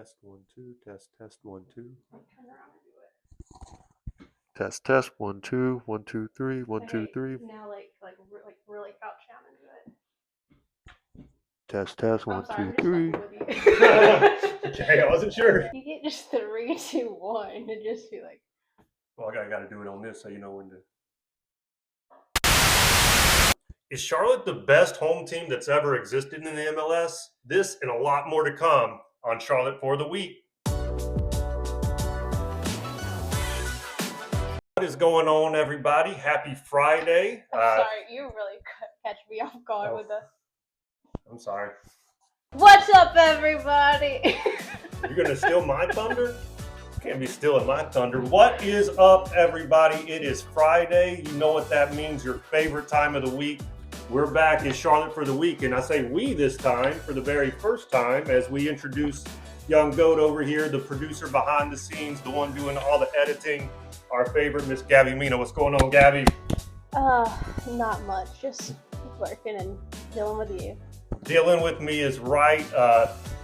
Test 1 2 test 1 2 Turn around and do it. test 1 2 1 2 3 1 2 Okay, 3 now really crouch down and do it. test I'm 1 sorry, 2 I'm just 3 fucking with you. Okay, I wasn't sure. You can't just 3, 2, 1 and just be like. Well, I gotta do it on this so you know when to. Is Charlotte the best home team that's ever existed in the MLS? This and a lot more to come on Charlotte for the Week. What is going on, everybody? Happy Friday. I'm sorry, you really catch me off guard with the. I'm sorry. What's up, everybody? You're gonna steal my thunder? Can't be stealing my thunder. What is up, everybody? It is Friday. You know what that means. Your favorite time of the week. We're back in Charlotte for the Week, and I say we this time for the very first time as we introduce young Goat over here, the producer behind the scenes, the one doing all the editing, our favorite Miss Gabby Mina. What's going on, Gabby? Not much. Just working and dealing with you. Dealing with me is right.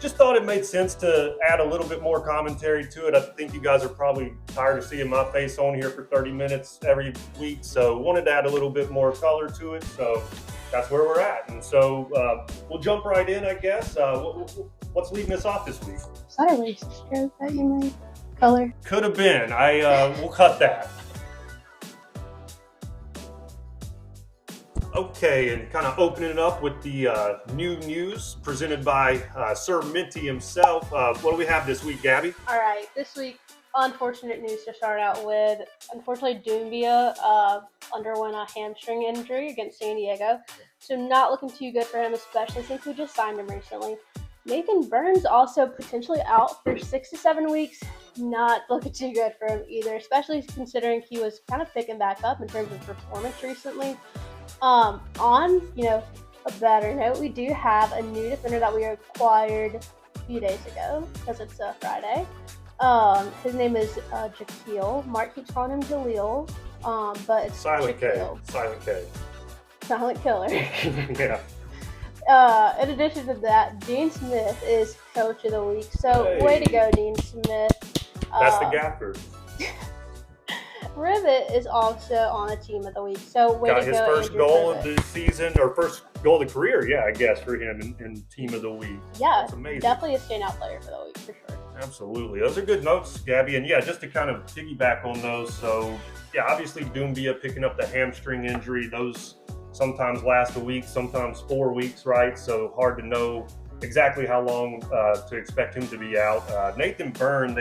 Just thought it made sense to add a little bit more commentary to it. I think you guys are probably tired of seeing my face on here for 30 minutes every week, so wanted to add a little bit more color to it. So that's where we're at. And so we'll jump right in, I guess. What's leading us off this week? Is that a racist joke that you made? Color? Could have been. We'll cut that. Okay, and kind of opening it up with the new news presented by Sir Minty himself. What do we have this week, Gabby? All right, this week, unfortunate news to start out with. Unfortunately, Doumbia underwent a hamstring injury against San Diego, so not looking too good for him, especially since we just signed him recently. Nathan Burns also potentially out for 6 to 7 weeks. Not looking too good for him either, especially considering he was kind of picking back up in terms of performance recently. On a better note, we do have a new defender that we acquired a few days ago because it's a Friday. His name is Jaquil. Mark keeps calling him Jaleel, but it's Silent Jaquil. K. Silent K. Silent Killer. Yeah. In addition to that, Dean Smith is Coach of the Week. So way to go, Dean Smith. That's the gaffer. Rivet is also on the Team of the Week. So way Got to his go, first Andrew goal Rivet. of the season, or first goal of the career, yeah, I guess, for him in Team of the Week. Yeah, that's amazing. Definitely a standout player for the week, for sure. Absolutely. Those are good notes, Gabby. And yeah, just to kind of piggyback on those. So yeah, obviously Doumbia picking up the hamstring injury. Those sometimes last a week, sometimes 4 weeks, right? So hard to know exactly how long to expect him to be out. Nathan Byrne,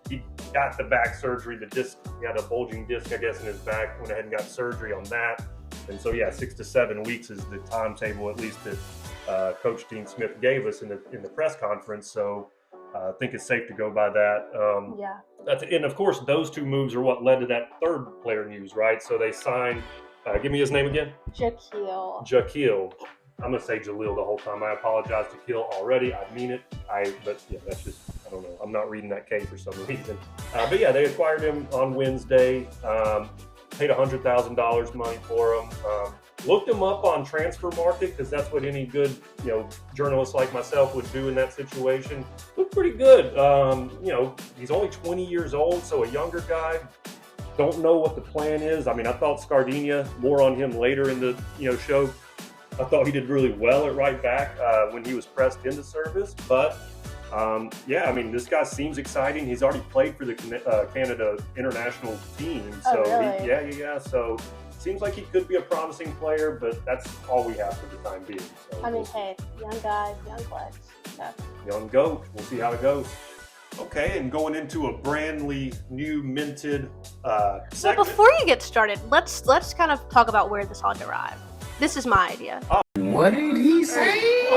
he got the back surgery, the disc, he had a bulging disc, I guess, in his back, went ahead and got surgery on that. And so, yeah, 6 to 7 weeks is the timetable, at least that Coach Dean Smith gave us in the press conference. So I think it's safe to go by that. Yeah. And of course, those two moves are what led to that third player news, right? So they signed, give me his name again. Jaquil. I'm going to say Jaleel the whole time. I apologize to Kill already. I mean it. But yeah, that's just, I don't know. I'm not reading that K for some reason. But yeah, they acquired him on Wednesday. Paid $100,000 money for him. Looked him up on Transfer Market because that's what any good, journalist like myself would do in that situation. Looked pretty good. He's only 20 years old, so a younger guy. Don't know what the plan is. I mean, I thought Scardinia, more on him later in the show. I thought he did really well at right back when he was pressed into service. But, this guy seems exciting. He's already played for the Canada international team. So, really? So, seems like he could be a promising player, but that's all we have for the time being. So, hey, young guy, young flex. Yeah. Young goat. We'll see how it goes. Okay, and going into a brandly new minted segment. Well, before you get started, let's kind of talk about where this all derived. This is my idea. What did he say?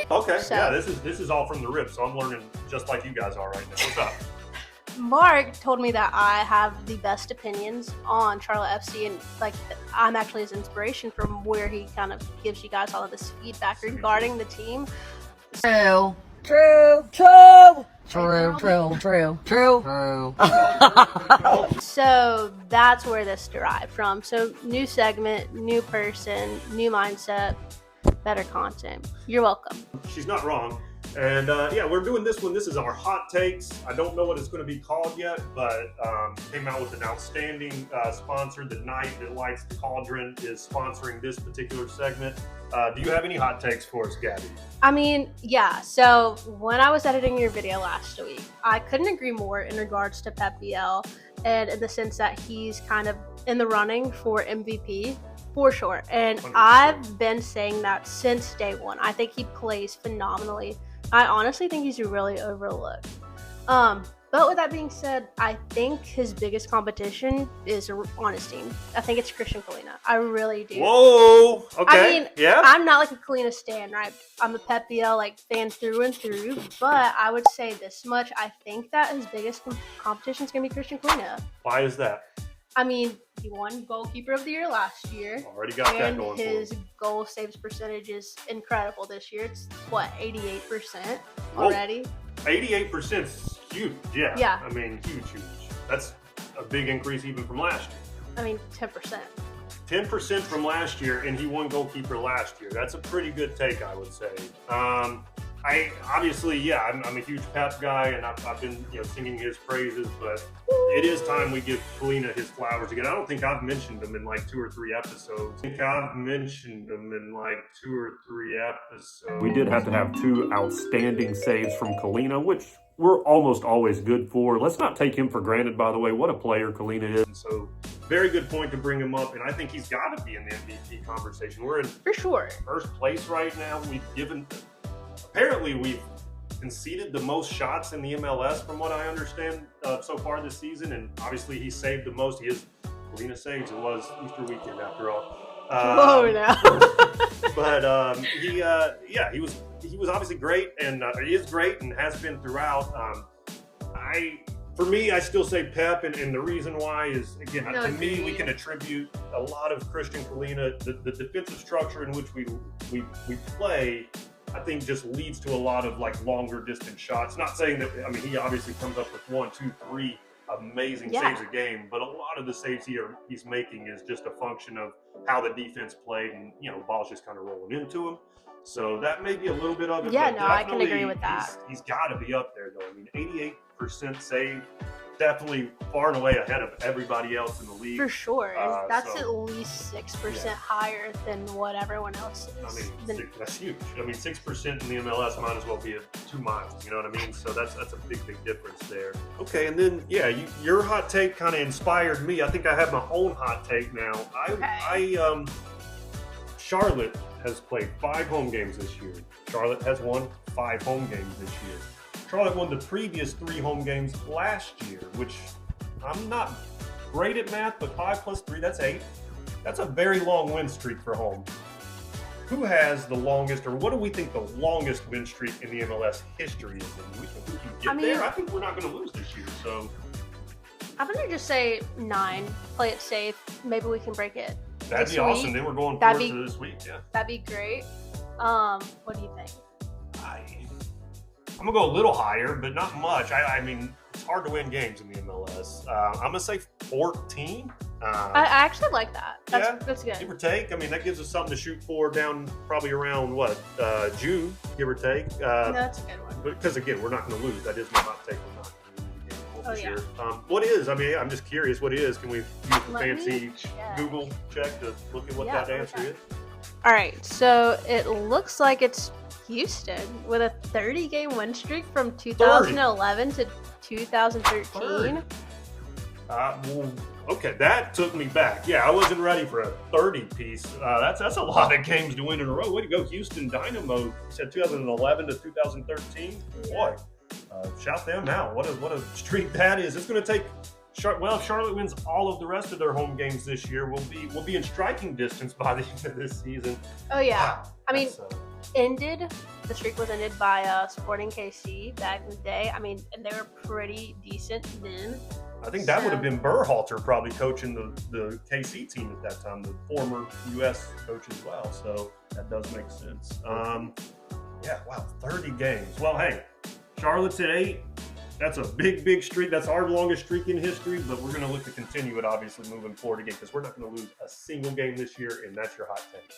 Okay, So- yeah, this is all from the rip, so I'm learning just like you guys are right now. What's up? Mark told me that I have the best opinions on Charlotte FC, and I'm actually his inspiration from where he kind of gives you guys all of this feedback regarding the team. True. So that's where this derived from. So new segment, new person, new mindset, better content. You're welcome. She's not wrong. And yeah, we're doing this one. This is our hot takes. I don't know what it's going to be called yet, but came out with an outstanding sponsor. The Night That Lights the Cauldron is sponsoring this particular segment. Do you have any hot takes for us, Gabby? I mean, yeah. So when I was editing your video last week, I couldn't agree more in regards to Pep Biel, and in the sense that he's kind of in the running for MVP. For sure. And 100%. I've been saying that since day one. I think he plays phenomenally. I honestly think he's really overlooked. But with that being said, I think his biggest competition is on his team. I think it's Christian Kalina. I really do. Whoa! Okay. I mean, yeah. I'm not like a Kalina stan, right? I'm a Pep Biel fan through and through. But I would say this much: I think that his biggest competition is going to be Christian Kalina. Why is that? I mean, he won goalkeeper of the year last year. Already got that going for him. His goal saves percentage is incredible this year. It's 88% already. 88% is huge. Yeah. Yeah. I mean, huge. That's a big increase even from last year. I mean, 10%. 10% from last year, and he won goalkeeper last year. That's a pretty good take, I would say. I obviously, yeah, I'm a huge Pep guy, and I've been singing his praises, but it is time we give Kalina his flowers again. I don't think I've mentioned him in 2 or 3 episodes. We did have to have 2 outstanding saves from Kalina, which we're almost always good for. Let's not take him for granted, by the way. What a player Kalina is. And so, very good point to bring him up, and I think he's got to be in the MVP conversation. We're in for sure first place right now. Apparently, we've conceded the most shots in the MLS, from what I understand, so far this season. And obviously, he saved the most. Kalina saves. It was Easter weekend, after all. Whoa, now. But he was obviously great, and he is great, and has been throughout. For me, I still say Pep, and the reason why is, again, to me, we can attribute a lot of Christian Kalina, the defensive structure in which we play. I think just leads to a lot of longer distance shots. Not saying that, I mean, he obviously comes up with 1, 2, 3 amazing saves a game, but a lot of the saves he's making is just a function of how the defense played, and ball's just kind of rolling into him. So that may be a little bit of it. Yeah, no, I can agree with that. He's got to be up there, though. I mean, 88% save, definitely far and away ahead of everybody else in the league. For sure. That's at least 6% higher than what everyone else is. I mean, that's huge. I mean, 6% in the MLS might as well be at 2 miles. You know what I mean? So that's a big difference there. Okay, and then, your hot take kind of inspired me. I think I have my own hot take now. Charlotte has played 5 home games this year. Charlotte has won 5 home games this year. Charlotte won the previous 3 home games last year, which I'm not great at math, but 5 plus 3, that's 8. That's a very long win streak for home. Who has the longest, or what do we think the longest win streak in the MLS history is? And we think we can get there. I think we're not going to lose this year. So I'm going to just say 9. Play it safe. Maybe we can break it. That'd be awesome. Then we're going forward to this week. Yeah. That'd be great. What do you think? I'm going to go a little higher, but not much. I mean, it's hard to win games in the MLS. I'm going to say 14. I actually like that. That's good. Give or take. I mean, that gives us something to shoot for down probably around, June, give or take. That's a good one. Because, again, we're not going to lose. That is my hot take. We're not going to lose the game this year. What is? I mean, I'm just curious. What is? Can we use the fancy Google check to look at what that answer is? All right. So it looks like it's Houston with a 30-game win streak from 2011 to 2013. Okay, that took me back. Yeah, I wasn't ready for a 30-piece. That's a lot of games to win in a row. Way to go, Houston Dynamo. You said 2011 to 2013. Boy, shout them out. What a streak that is. It's going to take. Well, if Charlotte wins all of the rest of their home games this year, we'll be in striking distance by the end of this season. Oh yeah, wow, I mean. The streak was ended by Sporting KC back in the day. I mean, and they were pretty decent then. I think that would have been Berhalter probably coaching the KC team at that time, the former U.S. coach as well. So that does make sense. 30 games. Well, hey, Charlotte's at 8. That's a big streak. That's our longest streak in history, but we're going to look to continue it, obviously, moving forward again, because we're not going to lose a single game this year, and that's your hot take.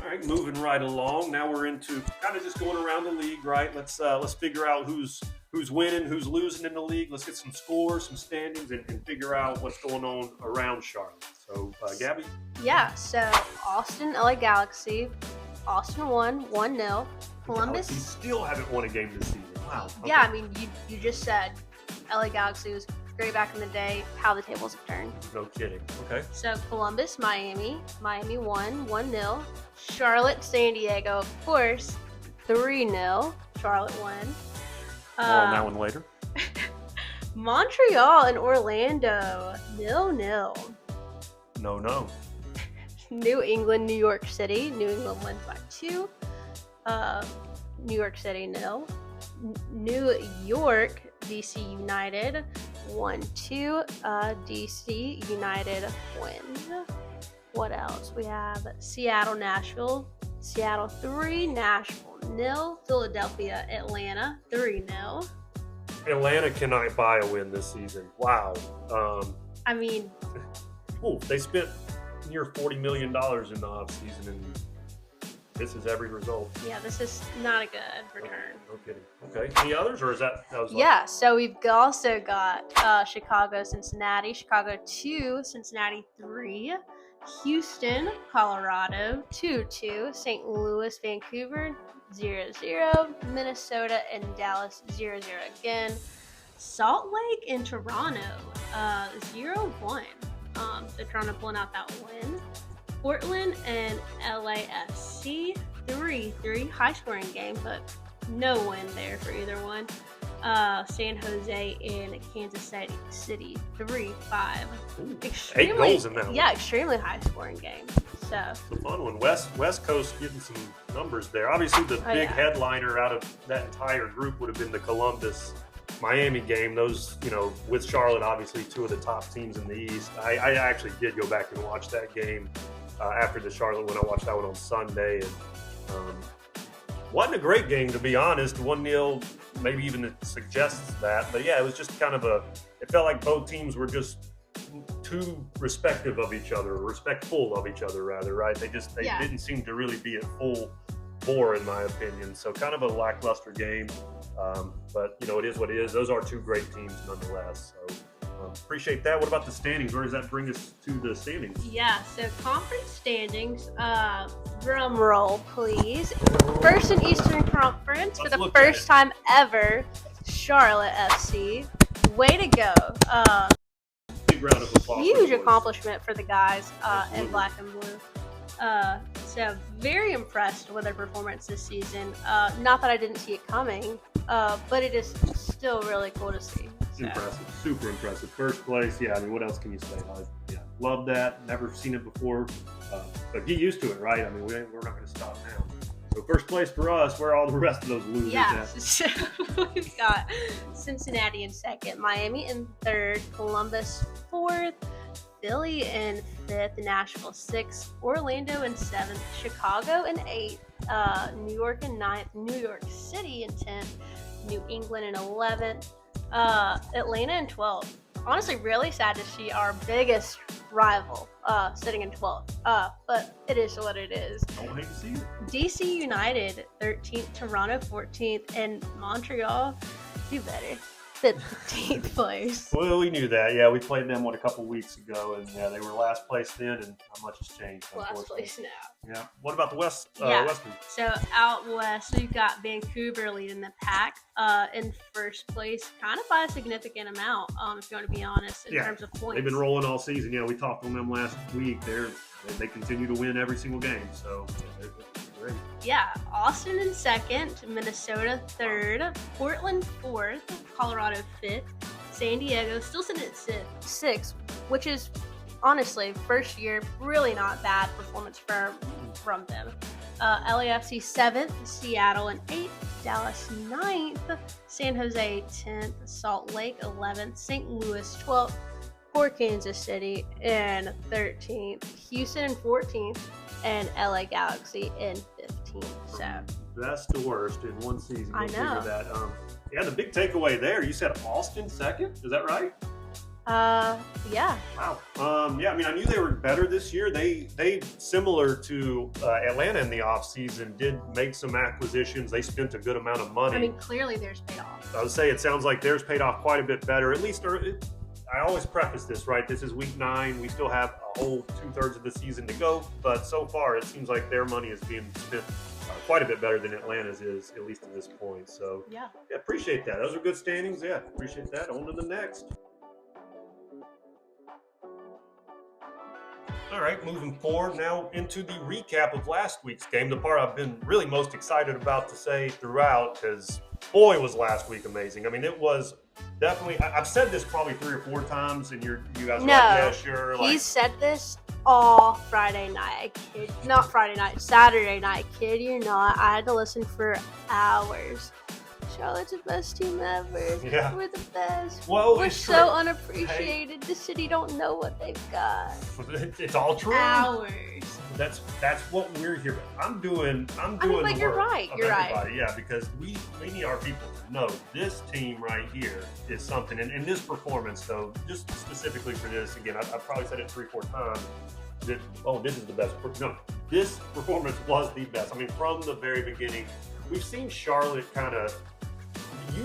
All right, moving right along. Now we're into kind of just going around the league, right? Let's figure out who's winning, who's losing in the league. Let's get some scores, some standings, and figure out what's going on around Charlotte. So, Gabby? Yeah, so Austin, LA Galaxy. Austin won 1-0. Columbus. Galaxy still haven't won a game this season. Wow. Okay. Yeah, I mean, you just said LA Galaxy was great back in the day. How the tables have turned. No kidding. Okay. So Columbus, Miami. Miami won 1-0. Charlotte, San Diego, of course, 3-0. Charlotte won. More on that one later. Montreal and Orlando, 0-0. No. New England, New York City. New England wins by 2. New York City, 0. New York, DC United, 1-2. DC United wins. What else? We have Seattle, Nashville. Seattle 3, Nashville 0. Philadelphia, Atlanta 3-0. Atlanta cannot buy a win this season. Wow. I mean, they spent near $40 million in the offseason, and this is every result. Yeah, this is not a good return. No kidding. Okay. Any others, or is that was Yeah, so we've also got Chicago, Cincinnati. Chicago 2, Cincinnati 3. Houston, Colorado 2-2. St. Louis, Vancouver 0-0. Minnesota and Dallas 0-0 again. Salt Lake and Toronto 0-1. So Toronto pulling out that win. Portland and LAFC 3-3. High scoring game, but no win there for either one. San Jose and Kansas City 3-5. Extremely, 8 goals in that one. Yeah, extremely high scoring game. So it's a fun one. West Coast getting some numbers there. Obviously, the big headliner out of that entire group would have been the Columbus Miami game. Those, with Charlotte, obviously 2 of the top teams in the East. I actually did go back and watch that game after the Charlotte one. I watched that one on Sunday, and wasn't a great game, to be honest. 1-0 maybe even suggests that, but yeah, it was just kind of it felt like both teams were just too respectful of each other, rather, right? They didn't seem to really be at full bore, in my opinion. So kind of a lackluster game, but it is what it is. Those are 2 great teams nonetheless. So appreciate that. What about the standings? Where does that bring us to the standings? Yeah, so conference standings, drum roll please. First in Eastern Conference for the first time ever, Charlotte FC. Way to go. Big round of applause. Huge accomplishment for the guys in black and blue. So very impressed with their performance this season. Not that I didn't see it coming, but it is still really cool to see. So. Impressive, super impressive. First place, yeah. I mean, what else can you say? Love that. Never seen it before, but get used to it, right? I mean, we're not going to stop now. So first place for us. Where are all the rest of those losers at? So we've got Cincinnati in 2nd, Miami in 3rd, Columbus 4th, Philly in 5th, Nashville 6th, Orlando in 7th, Chicago in 8th, New York in 9th, New York City in 10th, New England in 11th, Atlanta in 12th. Honestly, really sad to see our biggest rival sitting in 12th. But it is what it is. Don't hate to see it. DC United 13th, Toronto 14th, and Montreal do better. 15th place. Well, we knew that. Yeah, we played them a couple weeks ago, and yeah, they were last place then, and not much has changed. Last place now. Yeah. What about the West? Western? So out west, we've got Vancouver leading the pack in first place, kind of by a significant amount. If you want to be honest, in terms of points, they've been rolling all season. Yeah, we talked on them last week. They continue to win every single game. So they're great. Yeah, Austin in 2nd, Minnesota 3rd, Portland 4th, Colorado 5th, San Diego still sitting at 6th, which is honestly first year really not bad performance from them. LAFC 7th, Seattle in 8th, Dallas 9th, San Jose 10th, Salt Lake 11th, St. Louis 12th, for Kansas City in 13th, Houston in 14th, and LA Galaxy in 15th. So best to worst in one season. I know that. Yeah, the big takeaway there. You said Austin 2nd. Is that right? Yeah. Wow. Yeah, I mean, I knew they were better this year. They similar to Atlanta in the offseason, did make some acquisitions. They spent a good amount of money. I mean, clearly theirs paid off. I would say it sounds like theirs paid off quite a bit better. At least, I always preface this, right? This is week 9. We still have a whole 2/3 of the season to go. But so far, it seems like their money is being spent quite a bit better than Atlanta's is, at least at this point. So, yeah, appreciate that. Those are good standings. Yeah, appreciate that. On to the next. All right, moving forward now into the recap of last week's game, the part I've been really most excited about to say throughout, because boy, was last week amazing. I mean, it was definitely, I've said this probably 3 or 4 times, and you guys are like, yeah, sure. He said this all Friday night. Not Friday night, Saturday night. Kid you not. I had to listen for hours. Charlotte's the best team ever. Yeah. We're the best. Well, we're so unappreciated. Hey. The city don't know what they've got. It's all true. Hours. That's what we're here. I'm doing. But you're right. You're right. Yeah, because we need our people to know this team right here is something. And this performance, though, just specifically for this, again, I've probably said it 3 or 4 times. This is the best. No, this performance was the best. I mean, from the very beginning, we've seen Charlotte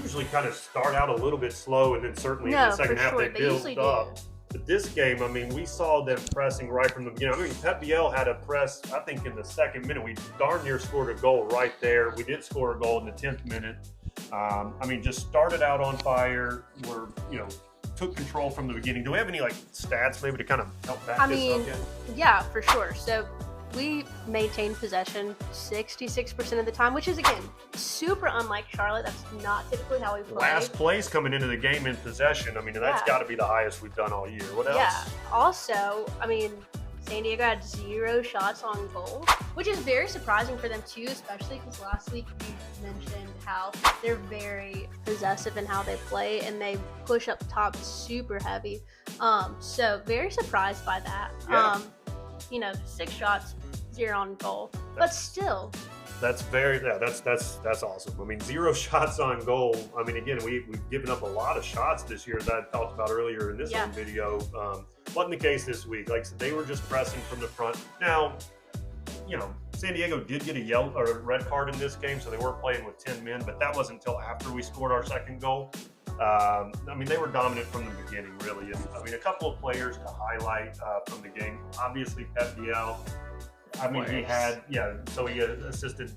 usually start out a little bit slow, and then certainly in the second half they build up. But this game, I mean, we saw them pressing right from the beginning. I mean, Pep Biel had a press, I think, in the 2nd minute. We darn near scored a goal right there. We did score a goal in the 10th minute. I mean, just started out on fire. Took control from the beginning. Do we have any stats maybe to kind of help back this up yet? Yeah, for sure. So we maintained possession 66% of the time, which is, again, super unlike Charlotte. That's not typically how we play. Last place coming into the game in possession. I mean, that's got to be the highest we've done all year. What else? Yeah. Also, I mean, San Diego had 0 shots on goal, which is very surprising for them, too, especially because last week you mentioned how they're very possessive in how they play, and they push up top super heavy. So very surprised by that. Yeah. 6 shots, 0 on goal, but still. That's that's awesome. I mean, 0 shots on goal. I mean, again, we've given up a lot of shots this year that I talked about earlier in this own video. Wasn't the case this week. Like I said, they were just pressing from the front. Now, San Diego did get a red card in this game, so they were playing with 10 men, but that wasn't until after we scored our 2nd goal. I mean, they were dominant from the beginning, really. I mean, a couple of players to highlight from the game. Obviously, Pep Biel. I mean, he assisted,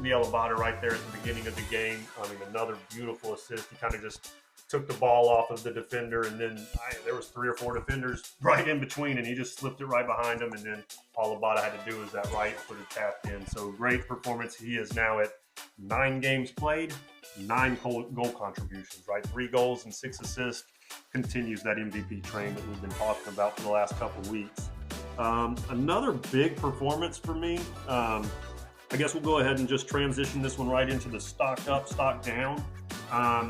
Liel Abada right there at the beginning of the game. I mean, another beautiful assist. He kind of just took the ball off of the defender, and then there was 3 or 4 defenders right in between, and he just slipped it right behind him, and then all Abada had to do was that right footed tapped in. So great performance. He is now at 9 games played, 9 goal contributions, right? 3 goals and 6 assists. Continues that MVP train that we've been talking about for the last couple of weeks. Another big performance for me. I guess we'll go ahead and just transition this one right into the stock up, stock down.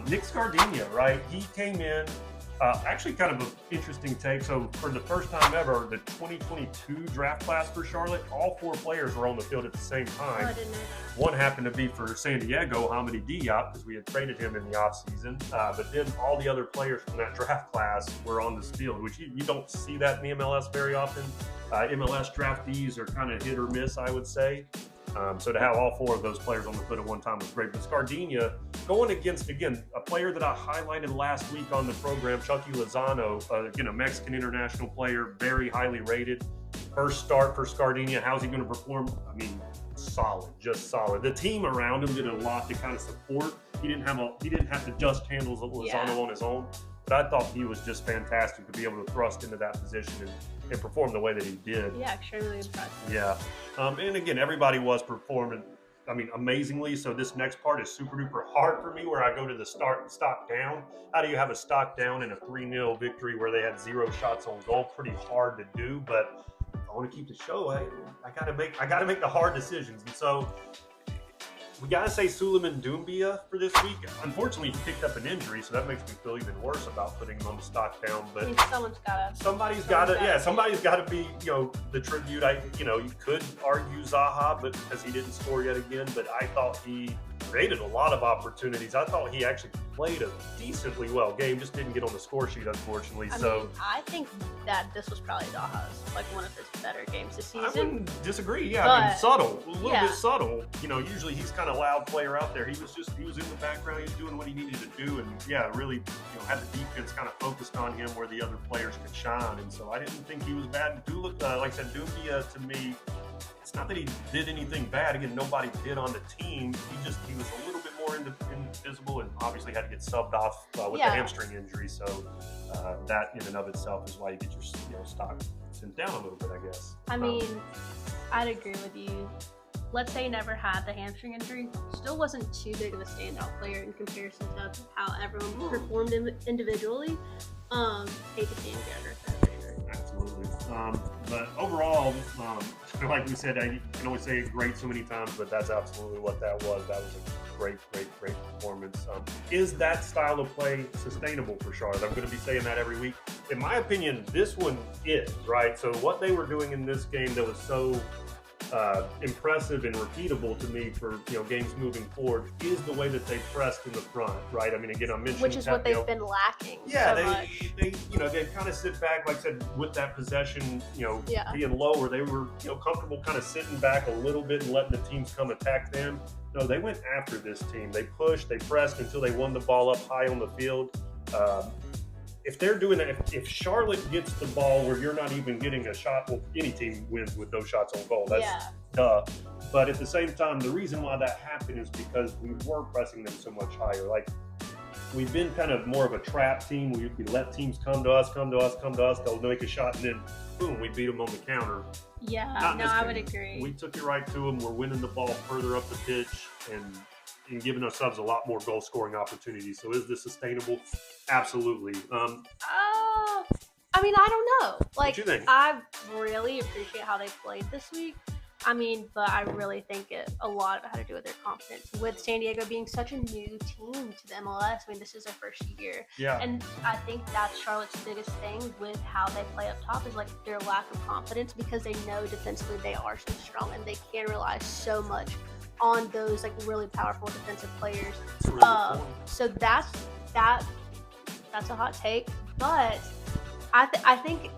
Nick Scardina, right? He came in, actually kind of an interesting take. So for the first time ever, the 2022 draft class for Charlotte, all 4 players were on the field at the same time. Oh, I didn't know that. One happened to be for San Diego, Hamady Diop, because we had traded him in the offseason. But then all the other players from that draft class were on this field, which you don't see that in the MLS very often. MLS draftees are kind of hit or miss, I would say. So to have all 4 of those players on the field at one time was great. But Scardina going against, again, a player that I highlighted last week on the program, Chucky Lozano, again, a Mexican international player, very highly rated. First start for Scardina. How's he going to perform? I mean, solid, just solid. The team around him did a lot to kind of support. He didn't have to just handle Lozano on his own. But I thought he was just fantastic to be able to thrust into that position and perform the way that he did. Yeah, extremely impressive. Yeah. And again, everybody was performing, amazingly. So this next part is super duper hard for me, where I go to the stock down. How do you have a stock down in a 3-0 victory where they had 0 shots on goal? Pretty hard to do, but I want to keep the show. I gotta make the hard decisions. And so we gotta say Suleiman Doumbia for this week. Unfortunately, he picked up an injury, so that makes me feel even worse about putting him on the stock down. But somebody's gotta be, the tribute. You could argue Zaha, but because he didn't score yet again. But I thought he created a lot of opportunities. I thought he actually played a decently well game, just didn't get on the score sheet, unfortunately. I mean, I think that this was probably Daha's, like, one of his better games this season. I wouldn't disagree. Yeah, I mean, subtle, a little bit subtle. You know, usually he's kind of a loud player out there. He was in the background. He was doing what he needed to do, and yeah, really, had the defense kind of focused on him where the other players could shine. And so I didn't think he was bad. Like I said, Doumbia to me, it's not that he did anything bad. Again, nobody did on the team. He was a little bit more invisible, and obviously had to get subbed off with the hamstring injury. So that in and of itself is why you get your stock sent down a little bit, I guess. I mean, I'd agree with you. Let's say he never had the hamstring injury, still wasn't too big of a standout player in comparison to how everyone performed individually. Hate to see him get hurt. Absolutely. But overall, like we said, I can only say great so many times, but that's absolutely what that was. That was a great performance. Is that style of play sustainable for Charlotte? I'm going to be saying that every week. In my opinion, this one is, right? So what they were doing in this game that was so impressive and repeatable to me for games moving forward is the way that they pressed in the front, right? I mean, again, I mentioned which is what they've been lacking. Yeah, so much. they kind of sit back, like I said, with that possession, being lower. They were comfortable, kind of sitting back a little bit and letting the teams come attack them. No, they went after this team. They pushed, they pressed until they won the ball up high on the field. If they're doing that, if Charlotte gets the ball where you're not even getting a shot, well, any team wins with those shots on goal. That's duh. But at the same time, the reason why that happened is because we were pressing them so much higher. Like, we've been kind of more of a trap team. We let teams come to us. They'll make a shot, and then boom, we beat them on the counter. Yeah, I would agree. We took it right to them. We're winning the ball further up the pitch and giving ourselves a lot more goal scoring opportunities. So is this sustainable? Absolutely. I mean, I don't know. Like, what you think? I really appreciate how they played this week. I mean, but I really think a lot of it had to do with their confidence. With San Diego being such a new team to the MLS, I mean, this is their first year. Yeah. And I think that's Charlotte's biggest thing with how they play up top is, like, their lack of confidence, because they know defensively they are so strong and they can rely so much on those, like, really powerful defensive players. So that's a hot take, but I think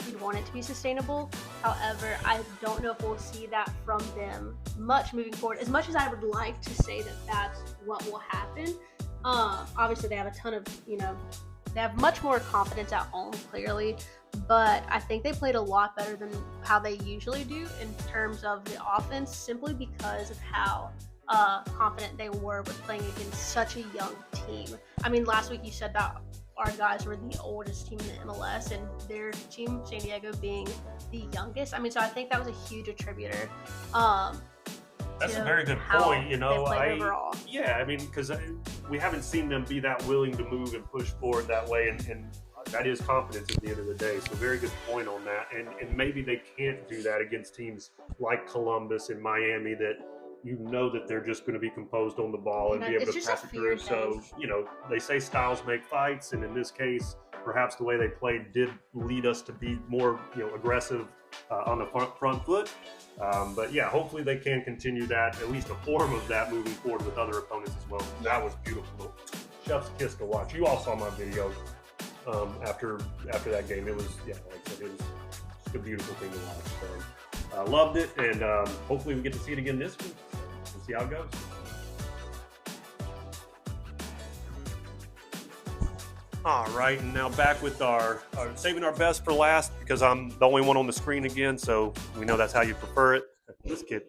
we'd want it to be sustainable. However, I don't know if we'll see that from them much moving forward. As much as I would like to say that that's what will happen, obviously they have a ton of, they have much more confidence at home, clearly, but I think they played a lot better than how they usually do in terms of the offense, simply because of how confident they were with playing against such a young team. I mean, last week you said that our guys were the oldest team in the MLS, and their team, San Diego, being the youngest. I mean, so I think that was a huge attributor. That's a very good point. Overall. Yeah, I mean, because we haven't seen them be that willing to move and push forward that way, and that is confidence at the end of the day. So very good point on that. And maybe they can't do that against teams like Columbus and Miami that that they're just going to be composed on the ball and be able to pass it through. So, they say styles make fights, and in this case, perhaps the way they played did lead us to be more, aggressive on the front foot. But yeah, hopefully they can continue that, at least a form of that, moving forward with other opponents as well. That was beautiful. Chef's kiss to watch. You all saw my video after that game. It was, like I said, it was just a beautiful thing to watch. So loved it, and hopefully we get to see it again this week. We'll see how it goes. All right, and now back with our saving our best for last, because I'm the only one on the screen again, so we know that's how you prefer it. Just kidding.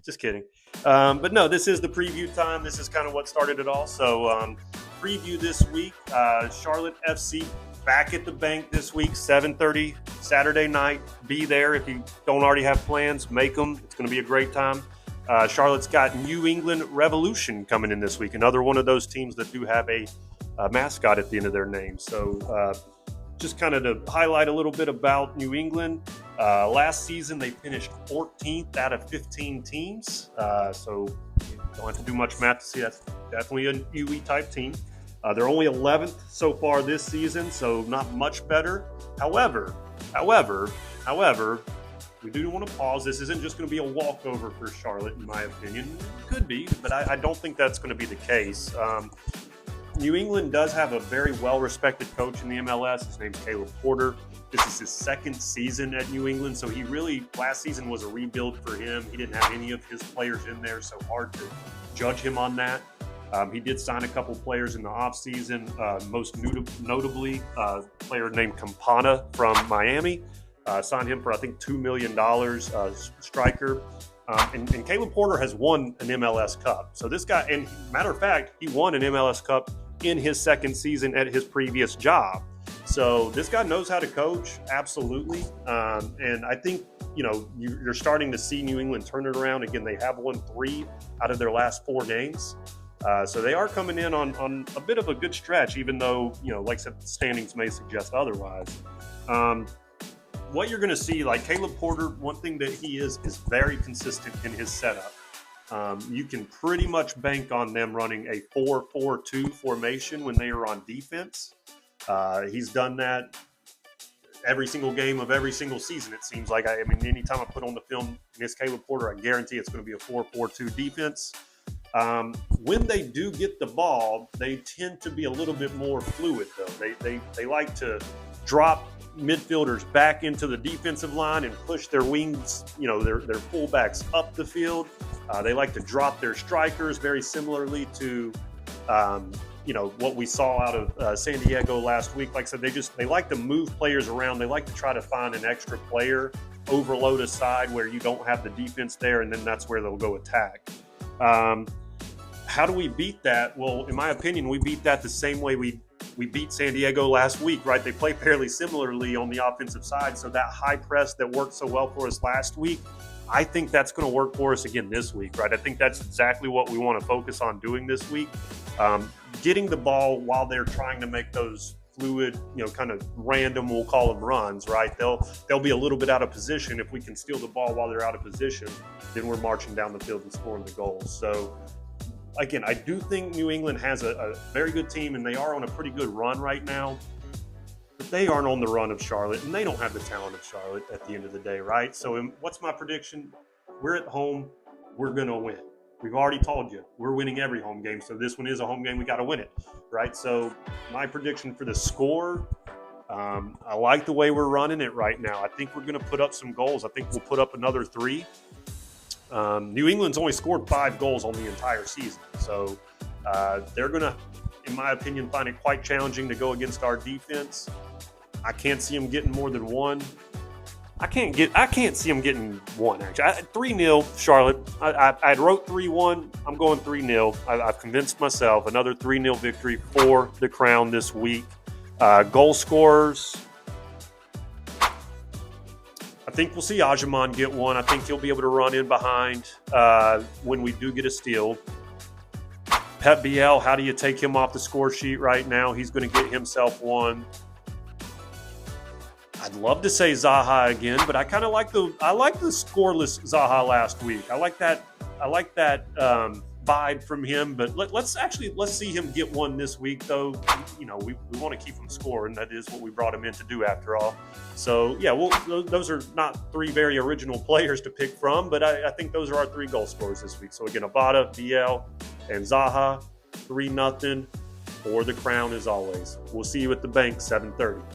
Just kidding. But no, this is the preview time. This is kind of what started it all. So preview this week, Charlotte FC back at the bank this week, 7:30 Saturday night. Be there. If you don't already have plans, make them. It's going to be a great time. Charlotte's got New England Revolution coming in this week, another one of those teams that do have a mascot at the end of their name. So just kind of to highlight a little bit about New England. Last season, they finished 14th out of 15 teams. So you don't have to do much math to see that's definitely a UE type team. They're only 11th so far this season, so not much better. However, we do want to pause. This isn't just going to be a walkover for Charlotte, in my opinion. It could be, but I don't think that's going to be the case. New England does have a very well-respected coach in the MLS. His name's Caleb Porter. This is his second season at New England, so last season was a rebuild for him. He didn't have any of his players in there, so hard to judge him on that. He did sign a couple players in the offseason, most notably a player named Campana from Miami. Signed him for, I think, $2 million, striker. And Caleb Porter has won an MLS Cup. So this guy, and matter of fact, he won an MLS Cup in his second season at his previous job. So this guy knows how to coach, absolutely. And I think, you're starting to see New England turn it around. Again, they have won 3 out of their last 4 games. So they are coming in on a bit of a good stretch, even though, like I said, the standings may suggest otherwise. What you're going to see, like Caleb Porter, one thing that he is very consistent in his setup. You can pretty much bank on them running a 4-4-2 formation when they are on defense. He's done that every single game of every single season, it seems like. Anytime I put on the film against Caleb Porter, I guarantee it's going to be a 4-4-2 defense. When they do get the ball, they tend to be a little bit more fluid, though. They like to drop midfielders back into the defensive line and push their wings, their fullbacks up the field. They like to drop their strikers very similarly to, what we saw out of San Diego last week. Like I said, they like to move players around. They like to try to find an extra player, overload a side where you don't have the defense there, and then that's where they'll go attack. How do we beat that? Well, in my opinion, we beat that the same way we beat San Diego last week, right? They play fairly similarly on the offensive side. So that high press that worked so well for us last week, I think that's going to work for us again this week, right? I think that's exactly what we want to focus on doing this week. Getting the ball while they're trying to make those fluid, kind of random, we'll call them runs, right? They'll be a little bit out of position. If we can steal the ball while they're out of position, then we're marching down the field and scoring the goals. So again, I do think New England has a very good team, and they are on a pretty good run right now. But they aren't on the run of Charlotte, and they don't have the talent of Charlotte at the end of the day, right? So what's my prediction? We're at home. We're going to win. We've already told you, we're winning every home game. So this one is a home game. We got to win it, right? So my prediction for the score, I like the way we're running it right now. I think we're going to put up some goals. I think we'll put up another 3. New England's only scored 5 goals on the entire season. So they're going to, in my opinion, find it quite challenging to go against our defense. I can't see them getting more than 1. I can't see them getting 1, actually. 3-0 Charlotte. I wrote 3-1. I'm going 3-0. I've convinced myself. Another 3-0 victory for the Crown this week. Goal scorers, I think we'll see Ajman get 1. I think he'll be able to run in behind when we do get a steal. Pep Biel, how do you take him off the score sheet right now? He's going to get himself 1. I'd love to say Zaha again, but I kind of like the scoreless Zaha last week. I like that vibe from him. But let's see him get 1 this week, though. We want to keep him scoring. That is what we brought him in to do, after all. So yeah, those are not 3 very original players to pick from, but I think those are our 3 goal scorers this week. So again, Abada, Biel, and Zaha, 3-0 for the Crown as always. We'll see you at the bank, 7:30.